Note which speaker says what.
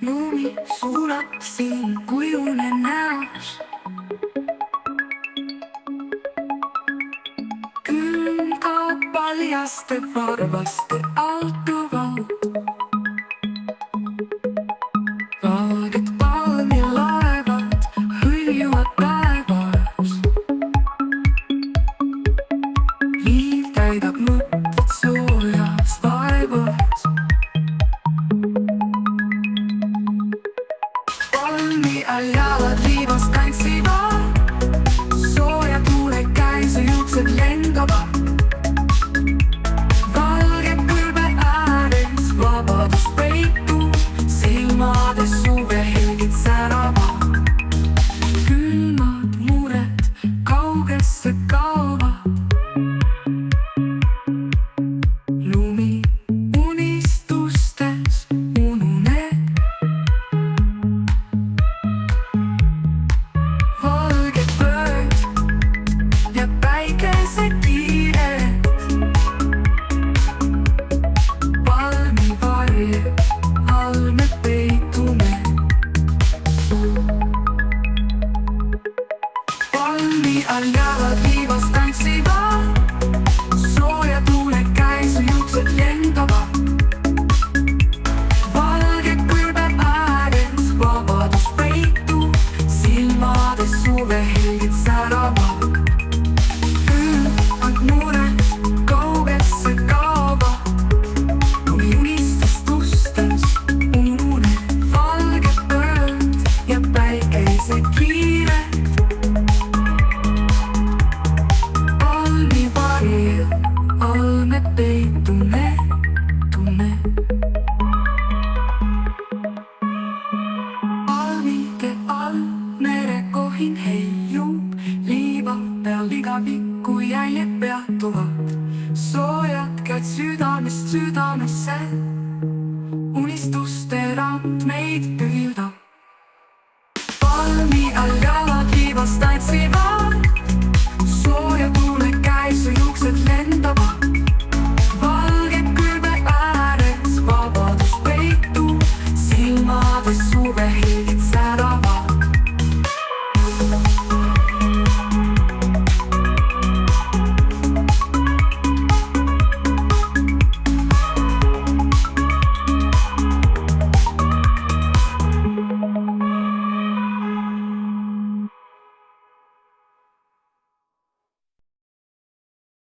Speaker 1: lumi sulab siin kui unenäos. Külm kaob paljaste varvaste altuvalt. Valged palmilaevad hõljuvad päevas. Liiv täidab mõtted soojas vaevas. Palmi all jalad liivas tantsivad, sooja tuule käes ja juuksed lendavad. Valge kõrbe ääres vabadus peitub, silmades suve helgid säravad. Külmad mured kaugesse kaovad. Lumi unistustes ununeb. Valge pööd ja päikesekiired. Palmivarje all me peitume. Palmi all jalad liivas tantsivad, sooja tuule käes ja juuksed lendavad. Valge kõrbe ääres vabadus peitub, silmades suve helgid säravad. Külmad mured kaugesse kaovad. Lumi unistustes ununeb. Valge pööd ja päikesekiired. Palmivarje all me peitume. Palmide all merekohin heiub, liiva peal igavikku jäljed peatuvad. Soojad käed südamest südamesse, unistuste rand meid püüdab.